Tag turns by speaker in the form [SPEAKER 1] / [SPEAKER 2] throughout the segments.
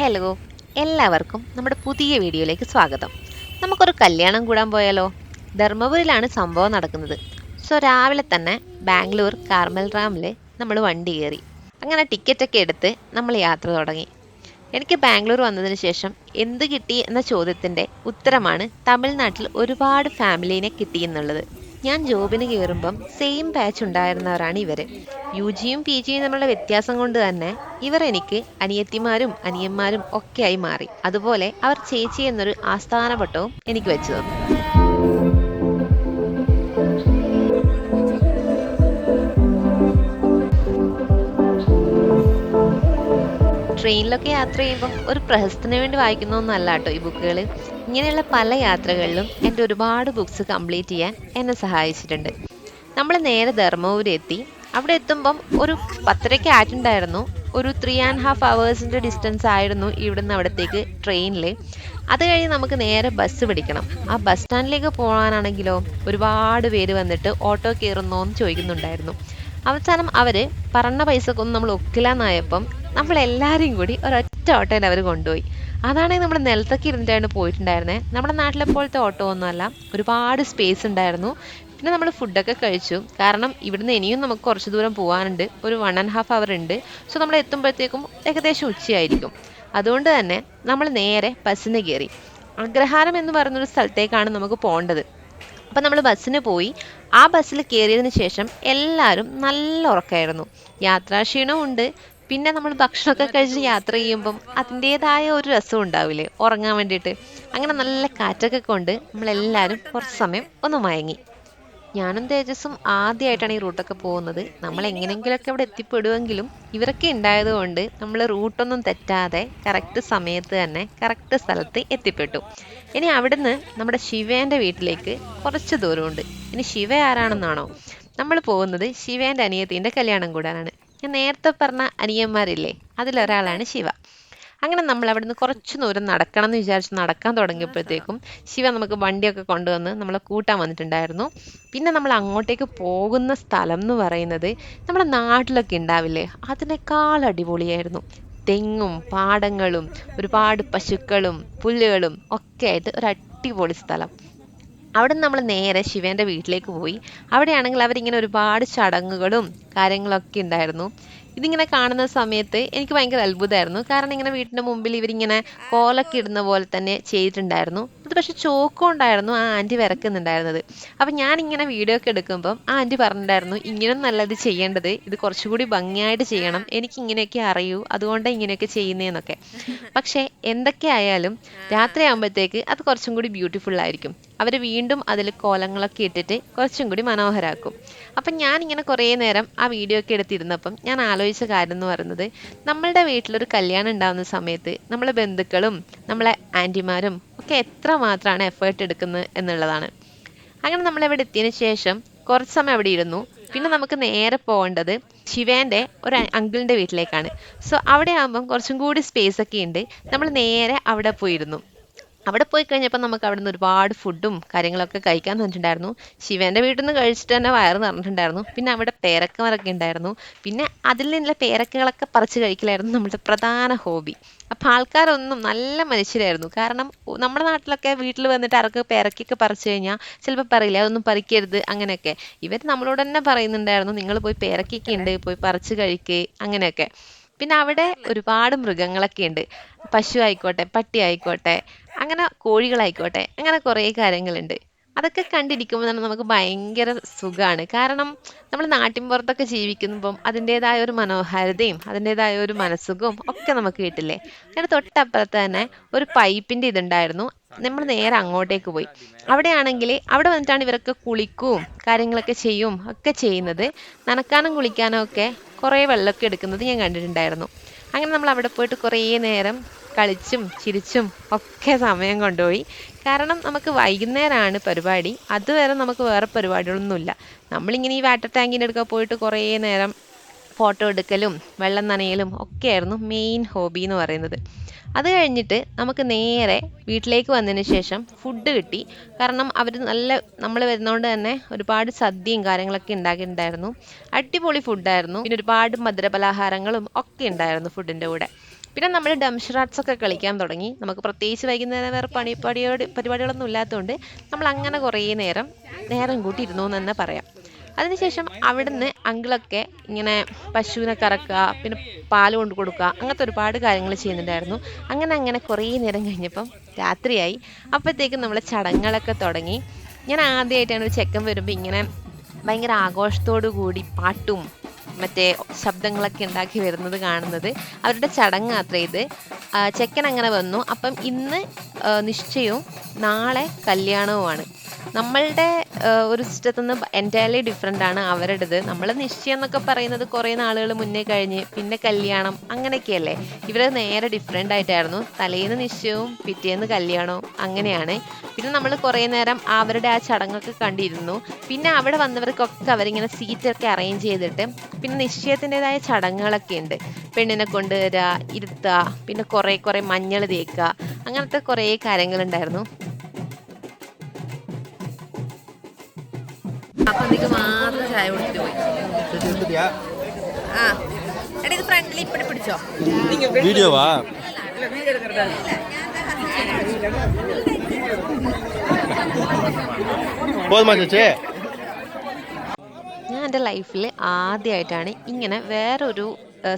[SPEAKER 1] Hello, എല്ലാവർക്കും നമ്മുടെ പുതിയ വീഡിയോയിലേക്ക് സ്വാഗതം. നമുക്കൊരു കല്യാണം കൂടാൻ പോയാലോ? ധർമ്മപുരിയിലാണ് സംഭവം നടക്കുന്നത്. രാവിലെ തന്നെ ബാംഗ്ലൂർ കാർമൽ റാമിൽ നമ്മൾ വണ്ടി കയറി. അങ്ങനെ ടിക്കറ്റൊക്കെ എടുത്ത് നമ്മൾ യാത്ര തുടങ്ങി. എനിക്ക് ബാംഗ്ലൂർ വന്നതിന് ശേഷം എന്ത് കിട്ടി എന്ന ചോദ്യത്തിൻ്റെ ഉത്തരമാണ് തമിഴ്നാട്ടിൽ ഒരുപാട് ഫാമിലീനെ കിട്ടിയെന്നുള്ളത്. ഞാൻ ജോബിന് കയറുമ്പം സെയിം ബാച്ച് ഉണ്ടായിരുന്നവരാണ് ഇവർ. യുജിയും പി ജിയും തമ്മിലുള്ള വ്യത്യാസം കൊണ്ട് തന്നെ ഇവർ എനിക്ക് അനിയത്തിമാരും അനിയന്മാരും ഒക്കെയായി മാറി. അതുപോലെ അവർ ചേച്ചി എന്നൊരു ആസ്ഥാന പട്ടവും എനിക്ക് വെച്ചു തന്നു. ട്രെയിനിലൊക്കെ യാത്ര ചെയ്യുമ്പം ഒരു പ്രഹസനത്തിന് വേണ്ടി വായിക്കുന്നൊന്നല്ല കേട്ടോ ഈ ബുക്കുകൾ. ഇങ്ങനെയുള്ള പല യാത്രകളിലും എൻ്റെ ഒരുപാട് ബുക്സ് കംപ്ലീറ്റ് ചെയ്യാൻ എന്നെ സഹായിച്ചിട്ടുണ്ട്. നമ്മൾ നേരെ ധർമ്മപുരി എത്തി. അവിടെ എത്തുമ്പം ഒരു 10:30 ആയിട്ടുണ്ടായിരുന്നു. ഒരു 3.5 hours ഡിസ്റ്റൻസ് ആയിരുന്നു ഇവിടുന്ന് അവിടത്തേക്ക് ട്രെയിനിൽ. അത് കഴിഞ്ഞ് നമുക്ക് നേരെ ബസ് പിടിക്കണം. ആ ബസ് സ്റ്റാൻഡിലേക്ക് പോകാനാണെങ്കിലോ ഒരുപാട് പേര് വന്നിട്ട് ഓട്ടോ കയറുന്നോ എന്ന് ചോദിക്കുന്നുണ്ടായിരുന്നു. അവസാനം അവർ പറഞ്ഞ പൈസക്കൊന്നും നമ്മൾ ഒക്കില്ലാന്നായപ്പം നമ്മളെല്ലാവരെയും കൂടി ഒരൊറ്റ ഓട്ടോയിൽ അവർ കൊണ്ടുപോയി. അതാണെങ്കിൽ നമ്മൾ നിലത്തൊക്കെ ഇരുന്നിട്ടാണ് പോയിട്ടുണ്ടായിരുന്നത്. നമ്മുടെ നാട്ടിലെ പോലത്തെ ഓട്ടോ ഒന്നുമല്ല, ഒരുപാട് സ്പേസ് ഉണ്ടായിരുന്നു. പിന്നെ നമ്മൾ ഫുഡൊക്കെ കഴിച്ചു. കാരണം ഇവിടുന്ന് ഇനിയും നമുക്ക് കുറച്ച് ദൂരം പോകാനുണ്ട്, ഒരു 1.5 hour ഉണ്ട്. നമ്മൾ എത്തുമ്പോഴത്തേക്കും ഏകദേശം ഉച്ചയായിരിക്കും. അതുകൊണ്ട് തന്നെ നമ്മൾ നേരെ ബസ്സിന് കയറി. അഗ്രഹാരം എന്ന് പറയുന്നൊരു സ്ഥലത്തേക്കാണ് നമുക്ക് പോകേണ്ടത്. അപ്പം നമ്മൾ ബസ്സിന് പോയി. ആ ബസ്സിൽ കയറിയതിന് ശേഷം എല്ലാവരും നല്ല ഉറക്കമായിരുന്നു. യാത്രാക്ഷീണവും ഉണ്ട്. പിന്നെ നമ്മൾ ഭക്ഷണമൊക്കെ കഴിച്ച് യാത്ര ചെയ്യുമ്പം അതിൻ്റേതായ ഒരു രസം ഉണ്ടാവില്ലേ ഉറങ്ങാൻ വേണ്ടിയിട്ട്. അങ്ങനെ നല്ല കാറ്റൊക്കെ കൊണ്ട് നമ്മളെല്ലാവരും കുറച്ച് സമയം ഒന്ന് മയങ്ങി. ഞാനും തേജസ്സും ആദ്യമായിട്ടാണ് ഈ റൂട്ടൊക്കെ പോകുന്നത്. നമ്മൾ എങ്ങനെയെങ്കിലുമൊക്കെ അവിടെ എത്തിപ്പെടുമെങ്കിലും ഇവരൊക്കെ ഉണ്ടായത് കൊണ്ട് നമ്മൾ റൂട്ടൊന്നും തെറ്റാതെ കറക്റ്റ് സമയത്ത് തന്നെ കറക്റ്റ് സ്ഥലത്ത് എത്തിപ്പെട്ടു. ഇനി അവിടുന്ന് നമ്മുടെ ശിവേൻ്റെ വീട്ടിലേക്ക് കുറച്ച് ദൂരമുണ്ട്. ഇനി ശിവ ആരാണെന്നാണോ? നമ്മൾ പോകുന്നത് ശിവേൻ്റെ അനിയത്തിൻ്റെ കല്യാണം കൂടാനാണ്. ഞാൻ നേരത്തെ പറഞ്ഞ അനിയന്മാരില്ലേ, അതിലൊരാളാണ് ശിവ. അങ്ങനെ നമ്മൾ അവിടുന്ന് കുറച്ച് ദൂരം നടക്കണം എന്ന് വിചാരിച്ച് നടക്കാൻ തുടങ്ങിയപ്പോഴത്തേക്കും ശിവ നമുക്ക് വണ്ടിയൊക്കെ കൊണ്ടുവന്ന് നമ്മളെ കൂട്ടാൻ വന്നിട്ടുണ്ടായിരുന്നു. പിന്നെ നമ്മൾ അങ്ങോട്ടേക്ക് പോകുന്ന സ്ഥലം എന്ന് പറയുന്നത് നമ്മുടെ നാട്ടിലൊക്കെ ഉണ്ടാവില്ലേ, അതിനേക്കാൾ അടിപൊളിയായിരുന്നു. തെങ്ങും പാടങ്ങളും ഒരുപാട് പശുക്കളും പുല്ലുകളും ഒക്കെ ആയിട്ട് ഒരു അടിപൊളി സ്ഥലം. അവിടെ നിന്ന് നമ്മൾ നേരെ ശിവേൻ്റെ വീട്ടിലേക്ക് പോയി. അവിടെയാണെങ്കിൽ അവരിങ്ങനെ ഒരുപാട് ചടങ്ങുകളും കാര്യങ്ങളൊക്കെ ഉണ്ടായിരുന്നു. ഇതിങ്ങനെ കാണുന്ന സമയത്ത് എനിക്ക് ഭയങ്കര അത്ഭുതമായിരുന്നു. കാരണം ഇങ്ങനെ വീട്ടിൻ്റെ മുമ്പിൽ ഇവരിങ്ങനെ കോലൊക്കെ ഇടുന്ന പോലെ തന്നെ ചെയ്തിട്ടുണ്ടായിരുന്നു. അത് പക്ഷെ ചോക്കുകൊണ്ടായിരുന്നു ആ ആൻറ്റി വിറക്കുന്നുണ്ടായിരുന്നത്. അപ്പം ഞാനിങ്ങനെ വീഡിയോ ഒക്കെ എടുക്കുമ്പം ആ ആൻറ്റി പറഞ്ഞിട്ടുണ്ടായിരുന്നു, ഇങ്ങനെയൊന്നും ഇത് ചെയ്യേണ്ടത്, ഇത് കുറച്ചുകൂടി ഭംഗിയായിട്ട് ചെയ്യണം, എനിക്ക് ഇങ്ങനെയൊക്കെ അറിയൂ, അതുകൊണ്ടാണ് ഇങ്ങനെയൊക്കെ ചെയ്യുന്നതെന്നൊക്കെ. പക്ഷേ എന്തൊക്കെ ആയാലും രാത്രിയാകുമ്പോഴത്തേക്ക് അത് കുറച്ചും കൂടി ബ്യൂട്ടിഫുൾ ആയിരിക്കും. അവർ വീണ്ടും അതിൽ കോലങ്ങളൊക്കെ ഇട്ടിട്ട് കുറച്ചും കൂടി മനോഹരാക്കും. അപ്പം ഞാനിങ്ങനെ കുറേ നേരം ആ വീഡിയോ ഒക്കെ എടുത്തിരുന്നപ്പം ഞാൻ ആലോചിച്ച കാര്യം എന്ന് പറയുന്നത്, നമ്മളുടെ വീട്ടിലൊരു കല്യാണം ഉണ്ടാകുന്ന സമയത്ത് നമ്മളെ ബന്ധുക്കളും നമ്മളെ ആൻറ്റിമാരും ഒക്കെ എത്ര മാത്രമാണ് എഫേർട്ട് എടുക്കുന്നത് എന്നുള്ളതാണ്. അങ്ങനെ നമ്മളവിടെ എത്തിയതിന് ശേഷം കുറച്ച് സമയം അവിടെ ഇരുന്നു. പിന്നെ നമുക്ക് നേരെ പോകേണ്ടത് ശിവേൻ്റെ ഒരു അങ്കിളിൻ്റെ വീട്ടിലേക്കാണ്. അവിടെ ആകുമ്പം കുറച്ചും കൂടി സ്പേസ് ഒക്കെ ഉണ്ട്. നമ്മൾ നേരെ അവിടെ പോയിരുന്നു. അവിടെ പോയി കഴിഞ്ഞപ്പോൾ നമുക്ക് അവിടെ നിന്ന് ഒരുപാട് ഫുഡും കാര്യങ്ങളൊക്കെ കഴിക്കാൻ തന്നിട്ടുണ്ടായിരുന്നു. ശിവേൻ്റെ വീട്ടിൽ നിന്ന് കഴിച്ചിട്ട് തന്നെ വയറ് നിറഞ്ഞിട്ടുണ്ടായിരുന്നു. പിന്നെ അവിടെ പേരക്കമരൊക്കെ ഉണ്ടായിരുന്നു. പിന്നെ അതിൽ നിന്നുള്ള പേരക്കകളൊക്കെ പറിച്ച് കഴിക്കലായിരുന്നു നമ്മുടെ പ്രധാന ഹോബി. അപ്പം ആൾക്കാരൊന്നും നല്ല മനുഷ്യരായിരുന്നു. കാരണം നമ്മുടെ നാട്ടിലൊക്കെ വീട്ടിൽ വന്നിട്ട് ആർക്ക് പേരക്കൊക്കെ പറിച്ചു കഴിഞ്ഞാൽ ചിലപ്പോൾ പറയില്ല അതൊന്നും പറിക്കരുത് അങ്ങനെയൊക്കെ. ഇവർ നമ്മളോട് തന്നെ പറയുന്നുണ്ടായിരുന്നു, നിങ്ങൾ പോയി പേരക്കൊക്കെ ഉണ്ട്, പോയി പറിച്ച് കഴിക്കുക അങ്ങനെയൊക്കെ. പിന്നെ അവിടെ ഒരുപാട് മൃഗങ്ങളൊക്കെ ഉണ്ട്. പശു ആയിക്കോട്ടെ, പട്ടി ആയിക്കോട്ടെ, അങ്ങനെ കോഴികളായിക്കോട്ടെ, അങ്ങനെ കുറേ കാര്യങ്ങളുണ്ട്. അതൊക്കെ കണ്ടിരിക്കുമ്പോൾ തന്നെ നമുക്ക് ഭയങ്കര സുഖമാണ്. കാരണം നമ്മൾ നാട്ടിൻപുറത്തൊക്കെ ജീവിക്കുമ്പം അതിൻ്റെതായ ഒരു മനോഹാരിതയും അതിൻ്റെതായ ഒരു മനസ്സുഖവും ഒക്കെ നമുക്ക് കിട്ടില്ലേ. അങ്ങനെ തൊട്ടപ്പുറത്ത് തന്നെ ഒരു പൈപ്പിൻ്റെ ഇതുണ്ടായിരുന്നു. നമ്മൾ നേരെ അങ്ങോട്ടേക്ക് പോയി. അവിടെയാണെങ്കിൽ അവിടെ വന്നിട്ടാണ് ഇവരൊക്കെ കുളിക്കുകയും കാര്യങ്ങളൊക്കെ ചെയ്യും ഒക്കെ ചെയ്യുന്നത്. നനക്കാനും കുളിക്കാനും ഒക്കെ കുറേ വെള്ളമൊക്കെ എടുക്കുന്നത് ഞാൻ കണ്ടിട്ടുണ്ടായിരുന്നു. അങ്ങനെ നമ്മൾ അവിടെ പോയിട്ട് കുറേ നേരം കളിച്ചും ചിരിച്ചും ഒക്കെ സമയം കൊണ്ടുപോയി. കാരണം നമുക്ക് വൈകുന്നേരമാണ് പരിപാടി. അതുവരെ നമുക്ക് വേറെ പരിപാടികളൊന്നുമില്ല. നമ്മളിങ്ങനെ ഈ വാട്ടർ ടാങ്കിൻ്റെ അടുക്ക പോയിട്ട് കുറേ നേരം ഫോട്ടോ എടുക്കലും വെള്ളം നനയലും ഒക്കെയായിരുന്നു മെയിൻ ഹോബി എന്ന് പറയുന്നത്. അത് കഴിഞ്ഞിട്ട് നമുക്ക് നേരെ വീട്ടിലേക്ക് വന്നതിന് ശേഷം ഫുഡ് കിട്ടി. കാരണം അവർ നമ്മൾ വരുന്നതുകൊണ്ട് തന്നെ ഒരുപാട് സദ്യയും കാര്യങ്ങളൊക്കെ ഉണ്ടാക്കിയിട്ടുണ്ടായിരുന്നു. അടിപൊളി ഫുഡായിരുന്നു. പിന്നെ ഒരുപാട് മധുരപലഹാരങ്ങളും ഒക്കെ ഉണ്ടായിരുന്നു ഫുഡിൻ്റെ കൂടെ. പിന്നെ നമ്മൾ ഡംഷറാട്സ് ഒക്കെ കളിക്കാൻ തുടങ്ങി. നമുക്ക് പ്രത്യേകിച്ച് വൈകുന്നേരം വേറെ പരിപാടികളൊന്നും ഇല്ലാത്തതുകൊണ്ട് നമ്മൾ അങ്ങനെ കുറേ നേരം കൂട്ടി ഇരുന്നു എന്ന് തന്നെ പറയാം. അതിനുശേഷം അവിടുന്ന് അങ്കിളൊക്കെ ഇങ്ങനെ പശുവിനെ കറക്കുക, പിന്നെ പാല് കൊണ്ട് കൊടുക്കുക, അങ്ങനത്തെ ഒരുപാട് കാര്യങ്ങൾ ചെയ്യുന്നുണ്ടായിരുന്നു. അങ്ങനെ കുറേ നേരം കഴിഞ്ഞപ്പം രാത്രിയായി. അപ്പോഴത്തേക്കും നമ്മൾ ചടങ്ങുകളൊക്കെ തുടങ്ങി. ഞാൻ ആദ്യമായിട്ടാണ് ഒരു ചെക്കൻ വരുമ്പോൾ ഇങ്ങനെ ഭയങ്കര ആഘോഷത്തോടു കൂടി പാട്ടും മറ്റേ ശബ്ദങ്ങളൊക്കെ ഉണ്ടാക്കി വരുന്നത് കാണുന്നത്. അവരുടെ ചടങ്ങ് അത്ര ഇത്. ചെക്കൻ അങ്ങനെ വന്നു. അപ്പം ഇന്ന് നിശ്ചയവും നാളെ കല്യാണവുമാണ്. നമ്മളുടെ ഒരു സിസ്റ്റത്തിൽ നിന്ന് എൻറ്റയർലി ഡിഫറെൻ്റ് ആണ് അവരുടേത്. നമ്മൾ നിശ്ചയം എന്നൊക്കെ പറയുന്നത് കുറേ നാളുകൾ മുന്നേ കഴിഞ്ഞ് പിന്നെ കല്യാണം അങ്ങനെയൊക്കെയല്ലേ. ഇവർ നേരെ ഡിഫറെൻ്റ് ആയിട്ടായിരുന്നു. തലേന്ന് നിശ്ചയവും പിറ്റേന്ന് കല്യാണവും അങ്ങനെയാണ്. പിന്നെ നമ്മൾ കുറേ നേരം അവരുടെ ആ ചടങ്ങൊക്കെ കണ്ടിരുന്നു. പിന്നെ അവിടെ വന്നവർക്കൊക്കെ അവരിങ്ങനെ സീറ്റൊക്കെ അറേഞ്ച് ചെയ്തിട്ട് പിന്നെ നിശ്ചയത്തിൻ്റെതായ ചടങ്ങുകളൊക്കെ ഉണ്ട്. പെണ്ണിനെ കൊണ്ടുവരിക, ഇരുത്തുക, പിന്നെ കുറേ മഞ്ഞൾ തേക്കുക, അങ്ങനത്തെ കുറേ കാര്യങ്ങളുണ്ടായിരുന്നു. അപ്പൊ എനിക്ക് മാത്രം ചായ കൊടുത്തിട്ട് പോയി. ആ എടാ ഇത് ഫ്രണ്ടിൽ ഇപ്പഴ പിടിച്ചോ.
[SPEAKER 2] വീഡിയോവാ?
[SPEAKER 1] ഞാൻ എൻ്റെ ലൈഫിൽ ആദ്യമായിട്ടാണ് ഇങ്ങനെ വേറൊരു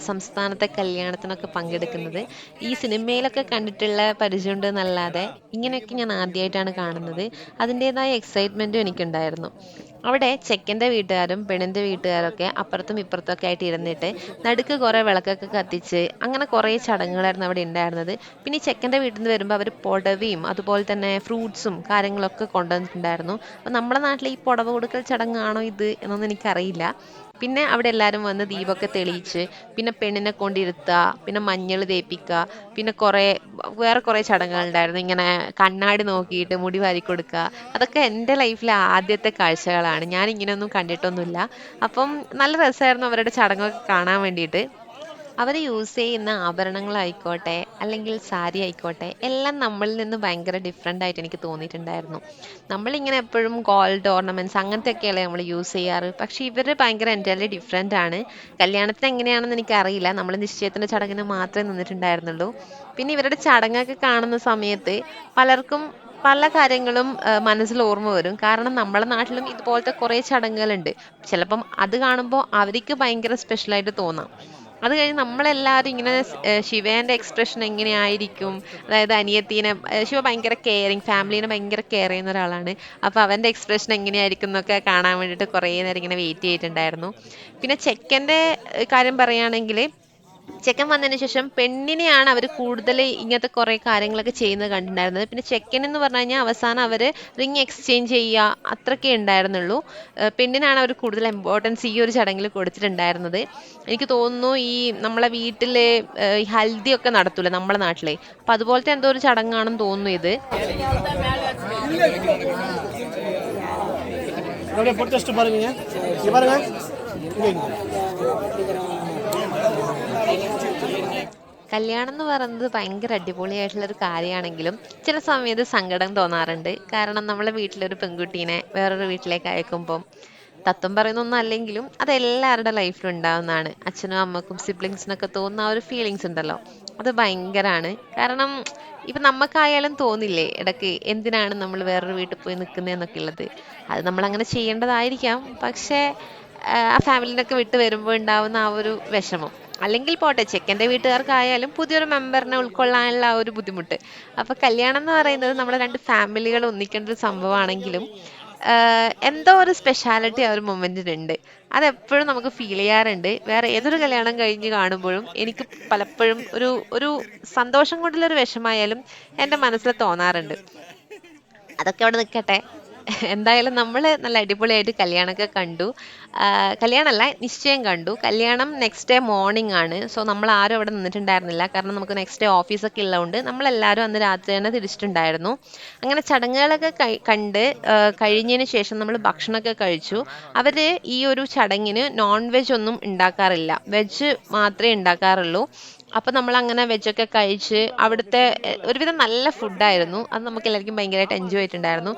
[SPEAKER 1] സംസ്ഥാനത്തെ കല്യാണത്തിനൊക്കെ പങ്കെടുക്കുന്നത്. ഈ സിനിമയിലൊക്കെ കണ്ടിട്ടുള്ള പരിചയമുണ്ട് എന്നല്ലാതെ ഇങ്ങനെയൊക്കെ ഞാൻ ആദ്യമായിട്ടാണ് കാണുന്നത്. അതിൻ്റെതായ എക്സൈറ്റ്മെൻറ്റും എനിക്കുണ്ടായിരുന്നു. അവിടെ ചെക്കൻ്റെ വീട്ടുകാരും പെണ്ണിൻ്റെ വീട്ടുകാരൊക്കെ അപ്പുറത്തും ഇപ്പുറത്തൊക്കെ ആയിട്ട് ഇരുന്നിട്ട് നടുക്ക് കുറേ വിളക്കൊക്കെ കത്തിച്ച് അങ്ങനെ കുറേ ചടങ്ങുകളായിരുന്നു അവിടെ ഉണ്ടായിരുന്നത്. പിന്നെ ഈ ചെക്കൻ്റെ വീട്ടിൽ നിന്ന് വരുമ്പോൾ അവർ പുടവയും അതുപോലെ തന്നെ ഫ്രൂട്ട്സും കാര്യങ്ങളൊക്കെ കൊണ്ടുവന്നിട്ടുണ്ടായിരുന്നു. അപ്പം നമ്മുടെ നാട്ടിൽ ഈ പുടവ കൊടുക്കൽ ചടങ്ങാണോ ഇത് എന്നൊന്നും എനിക്കറിയില്ല. പിന്നെ അവിടെ എല്ലാവരും വന്ന് ദീപമൊക്കെ തെളിയിച്ച് പിന്നെ പെണ്ണിനെ കൊണ്ടിരുത്തുക, പിന്നെ മഞ്ഞൾ തേപ്പിക്കുക, പിന്നെ വേറെ കുറേ ചടങ്ങുകളുണ്ടായിരുന്നു. ഇങ്ങനെ കണ്ണാടി നോക്കിയിട്ട് മുടി വാരി കൊടുക്കുക. അതൊക്കെ എൻ്റെ ലൈഫിലെ ആദ്യത്തെ കാഴ്ചകളാണ്. ഞാൻ ഇങ്ങനെയൊന്നും കണ്ടിട്ടൊന്നുമില്ല. അപ്പം നല്ല രസമായിരുന്നു അവരുടെ ചടങ്ങൊക്കെ കാണാൻ വേണ്ടിയിട്ട്. അവർ യൂസ് ചെയ്യുന്ന ആഭരണങ്ങളായിക്കോട്ടെ അല്ലെങ്കിൽ സാരി ആയിക്കോട്ടെ എല്ലാം നമ്മളിൽ നിന്ന് ഭയങ്കര ഡിഫറെൻ്റ് ആയിട്ട് എനിക്ക് തോന്നിയിട്ടുണ്ടായിരുന്നു. നമ്മളിങ്ങനെ എപ്പോഴും ഗോൾഡ് ഓർണമെൻറ്റ്സ് അങ്ങനത്തെയൊക്കെയല്ലേ നമ്മൾ യൂസ് ചെയ്യാറ്. പക്ഷേ ഇവർ ഭയങ്കര എൻ്റയർലി ഡിഫറെൻ്റ് ആണ്. കല്യാണത്തിന് എങ്ങനെയാണെന്ന് എനിക്കറിയില്ല. നമ്മൾ നിശ്ചയത്തിൻ്റെ ചടങ്ങിന് മാത്രമേ നിന്നിട്ടുണ്ടായിരുന്നുള്ളൂ. പിന്നെ ഇവരുടെ ചടങ്ങൊക്കെ കാണുന്ന സമയത്ത് പലർക്കും പല കാര്യങ്ങളും മനസ്സിൽ ഓർമ്മ വരും. കാരണം നമ്മുടെ നാട്ടിലും ഇതുപോലത്തെ കുറേ ചടങ്ങുകളുണ്ട്. ചിലപ്പം അത് കാണുമ്പോൾ അവർക്ക് ഭയങ്കര സ്പെഷ്യലായിട്ട് തോന്നാം. അത് കഴിഞ്ഞ് നമ്മളെല്ലാവരും ഇങ്ങനെ ശിവേൻ്റെ എക്സ്പ്രഷൻ എങ്ങനെയായിരിക്കും, അതായത് അനിയത്തീനെ ശിവ ഭയങ്കര കെയറിങ്, ഫാമിലീനെ ഭയങ്കര കെയർ ചെയ്യുന്ന ഒരാളാണ്. അപ്പോൾ അവൻ്റെ എക്സ്പ്രഷൻ എങ്ങനെയായിരിക്കും എന്നൊക്കെ കാണാൻ വേണ്ടിയിട്ട് കുറേ നേരം ഇങ്ങനെ വെയിറ്റ് ചെയ്തിട്ടുണ്ടായിരുന്നു. പിന്നെ ചെക്കൻ്റെ കാര്യം പറയുകയാണെങ്കിൽ ചെക്കൻ വന്നതിന് ശേഷം പെണ്ണിനെയാണ് അവർ കൂടുതൽ ഇങ്ങനത്തെ കുറേ കാര്യങ്ങളൊക്കെ ചെയ്യുന്നത് കണ്ടിട്ടുണ്ടായിരുന്നത്. പിന്നെ ചെക്കൻ എന്ന് പറഞ്ഞു കഴിഞ്ഞാൽ അവസാനം അവർ റിങ് എക്സ്ചേഞ്ച് ചെയ്യുക അത്രയൊക്കെ ഉണ്ടായിരുന്നുള്ളൂ. പെണ്ണിനാണ് അവർ കൂടുതൽ ഇമ്പോർട്ടൻസ് ഈ ഒരു ചടങ്ങിൽ കൊടുത്തിട്ടുണ്ടായിരുന്നത്. എനിക്ക് തോന്നുന്നു ഈ നമ്മളെ വീട്ടിൽ ഈ ഹൽദി ഒക്കെ നടത്തൂലേ നമ്മളെ നാട്ടിലെ, അപ്പം അതുപോലത്തെ എന്തോ ഒരു ചടങ്ങാണെന്ന് തോന്നുന്നു ഇത്. കല്യാണം എന്ന് പറയുന്നത് ഭയങ്കര അടിപൊളിയായിട്ടുള്ളൊരു കാര്യമാണെങ്കിലും ചില സമയത്ത് സങ്കടം തോന്നാറുണ്ട്. കാരണം നമ്മളെ വീട്ടിലൊരു പെൺകുട്ടീനെ വേറൊരു വീട്ടിലേക്ക് അയക്കുമ്പം തത്വം പറയുന്നൊന്നും അല്ലെങ്കിലും അത് എല്ലാവരുടെ ലൈഫിലും ഉണ്ടാവുന്നതാണ്. അച്ഛനും അമ്മക്കും സിബ്ലിങ്സിനൊക്കെ തോന്നുന്ന ആ ഒരു ഫീലിങ്സ് ഉണ്ടല്ലോ, അത് ഭയങ്കരമാണ്. കാരണം ഇപ്പം നമുക്കായാലും തോന്നില്ലേ ഇടയ്ക്ക് എന്തിനാണ് നമ്മൾ വേറൊരു വീട്ടിൽ പോയി നിൽക്കുന്നതെന്നൊക്കെ ഉള്ളത്. അത് നമ്മളങ്ങനെ ചെയ്യേണ്ടതായിരിക്കാം. പക്ഷേ ആ ഫാമിലിനൊക്കെ വിട്ട് വരുമ്പോൾ ഉണ്ടാവുന്ന ആ ഒരു വിഷമം, അല്ലെങ്കിൽ പോട്ടെ ചെക്കൻ്റെ വീട്ടുകാർക്കായാലും പുതിയൊരു മെമ്പറിനെ ഉൾക്കൊള്ളാനുള്ള ആ ഒരു ബുദ്ധിമുട്ട്. അപ്പോൾ കല്യാണം എന്ന് പറയുന്നത് നമ്മുടെ രണ്ട് ഫാമിലികൾ ഒന്നിക്കേണ്ട ഒരു സംഭവമാണെങ്കിലും എന്തോ ഒരു സ്പെഷ്യാലിറ്റി ആ ഒരു മൊമെൻറ്റിനുണ്ട്. അതെപ്പോഴും നമുക്ക് ഫീൽ ചെയ്യാറുണ്ട്. വേറെ ഏതൊരു കല്യാണം കഴിഞ്ഞ് കാണുമ്പോഴും എനിക്ക് പലപ്പോഴും ഒരു സന്തോഷം കൊണ്ടുള്ളൊരു വിഷമായാലും എൻ്റെ മനസ്സിൽ തോന്നാറുണ്ട്. അതൊക്കെ അവിടെ നിൽക്കട്ടെ. എന്തായാലും നമ്മൾ നല്ല അടിപൊളിയായിട്ട് കല്യാണമൊക്കെ കണ്ടു. കല്യാണമല്ല, നിശ്ചയം കണ്ടു. കല്യാണം നെക്സ്റ്റ് ഡേ മോർണിംഗ് ആണ്. സോ നമ്മൾ ആരും അവിടെ നിന്നിട്ടുണ്ടായിരുന്നില്ല. കാരണം നമുക്ക് നെക്സ്റ്റ് ഡേ ഓഫീസൊക്കെ ഉള്ളതുകൊണ്ട് നമ്മളെല്ലാവരും അന്ന് രാത്രി തന്നെ തിരിച്ചിട്ടുണ്ടായിരുന്നു. അങ്ങനെ ചടങ്ങുകളൊക്കെ കണ്ട് കഴിഞ്ഞതിന് ശേഷം നമ്മൾ ഭക്ഷണമൊക്കെ കഴിച്ചു. അവർ ഈ ഒരു ചടങ്ങിന് നോൺ വെജ് ഒന്നും ഉണ്ടാക്കാറില്ല, വെജ് മാത്രമേ ഉണ്ടാക്കാറുള്ളൂ. അപ്പം നമ്മൾ അങ്ങനെ വെജൊക്കെ കഴിച്ച് അവിടുത്തെ ഒരുവിധം നല്ല ഫുഡായിരുന്നു. അത് നമുക്ക് എല്ലാവർക്കും ഭയങ്കരമായിട്ട് എൻജോയ് ചെയ്തിട്ടുണ്ടായിരുന്നു.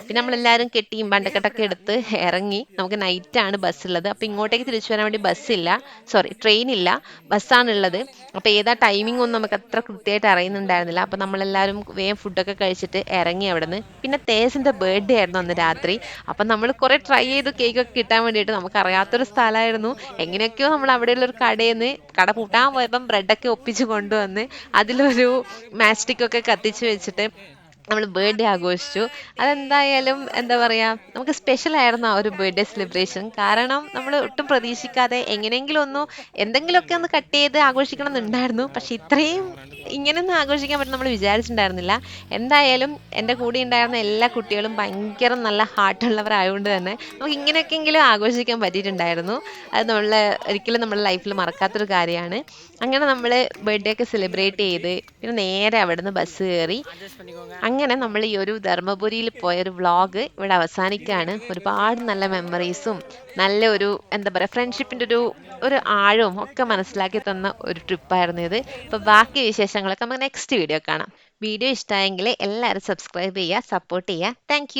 [SPEAKER 1] പിന്നെ നമ്മളെല്ലാവരും കെട്ടിയും പണ്ടക്കെട്ടൊക്കെ എടുത്ത് ഇറങ്ങി. നമുക്ക് നൈറ്റാണ് ബസ്സുള്ളത്. അപ്പോൾ ഇങ്ങോട്ടേക്ക് തിരിച്ചു വരാൻ വേണ്ടി ബസ്സില്ല, സോറി ട്രെയിൻ ഇല്ല, ബസ്സാണുള്ളത്. അപ്പോൾ ഏതാ ടൈമിംഗ് ഒന്നും നമുക്ക് അത്ര കൃത്യമായിട്ട് അറിയുന്നുണ്ടായിരുന്നില്ല. അപ്പോൾ നമ്മളെല്ലാവരും വേഗം ഫുഡൊക്കെ കഴിച്ചിട്ട് ഇറങ്ങി അവിടെ നിന്ന്. പിന്നെ തേസിൻ്റെ ബർത്ത്ഡേ ആയിരുന്നു അന്ന് രാത്രി. അപ്പം നമ്മൾ കുറേ ട്രൈ ചെയ്തു കേക്കൊക്കെ കിട്ടാൻ വേണ്ടിയിട്ട്. നമുക്ക് അറിയാത്തൊരു സ്ഥലമായിരുന്നു. എങ്ങനെയൊക്കെയോ നമ്മൾ അവിടെയുള്ള ഒരു കടയിൽ നിന്ന്, കട പൂട്ടാൻ പോയപ്പം ബ്രെഡൊക്കെ ഒപ്പിച്ച് കൊണ്ടുവന്ന് അതിലൊരു മാസ്റ്റിക്കൊക്കെ കത്തിച്ച് വെച്ചിട്ട് നമ്മൾ ബർത്ത്ഡേ ആഘോഷിച്ചു. അതെന്തായാലും എന്താ പറയുക, നമുക്ക് സ്പെഷ്യൽ ആയിരുന്നു ആ ഒരു ബർത്ത്ഡേ സെലിബ്രേഷൻ. കാരണം നമ്മൾ ഒട്ടും പ്രതീക്ഷിക്കാതെ എങ്ങനെയെങ്കിലും ഒന്ന് എന്തെങ്കിലുമൊക്കെ ഒന്ന് കട്ട് ചെയ്ത് ആഘോഷിക്കണം എന്നുണ്ടായിരുന്നു. പക്ഷെ ഇത്രയും ഇങ്ങനെയൊന്നും ആഘോഷിക്കാൻ പറ്റും നമ്മൾ വിചാരിച്ചിട്ടുണ്ടായിരുന്നില്ല. എന്തായാലും എൻ്റെ കൂടെ ഉണ്ടായിരുന്ന എല്ലാ കുട്ടികളും ഭയങ്കര നല്ല ഹാർട്ടുള്ളവരായതുകൊണ്ട് തന്നെ നമുക്ക് ഇങ്ങനെയൊക്കെയെങ്കിലും ആഘോഷിക്കാൻ പറ്റിയിട്ടുണ്ടായിരുന്നു. അത് ഒരിക്കലും നമ്മുടെ ലൈഫിൽ മറക്കാത്തൊരു കാര്യമാണ്. അങ്ങനെ നമ്മൾ ബർത്ത്ഡേ ഒക്കെ സെലിബ്രേറ്റ് ചെയ്ത് പിന്നെ നേരെ അവിടെ നിന്ന് ബസ് കയറി. അങ്ങനെ നമ്മൾ ഈ ഒരു ധർമ്മപുരിയിൽ പോയൊരു വ്ളോഗ് ഇവിടെ അവസാനിക്കുകയാണ്. ഒരുപാട് നല്ല മെമ്മറീസും നല്ല ഒരു എന്താ പറയുക ഫ്രണ്ട്ഷിപ്പിൻ്റെ ഒരു ആഴവും ഒക്കെ മനസ്സിലാക്കി തന്ന ഒരു ട്രിപ്പായിരുന്നു ഇത്. അപ്പോൾ ബാക്കി വിശേഷങ്ങളൊക്കെ നമുക്ക് നെക്സ്റ്റ് വീഡിയോ കാണാം. വീഡിയോ ഇഷ്ടമായെങ്കിൽ എല്ലാവരും സബ്സ്ക്രൈബ് ചെയ്യുക, സപ്പോർട്ട് ചെയ്യുക. താങ്ക്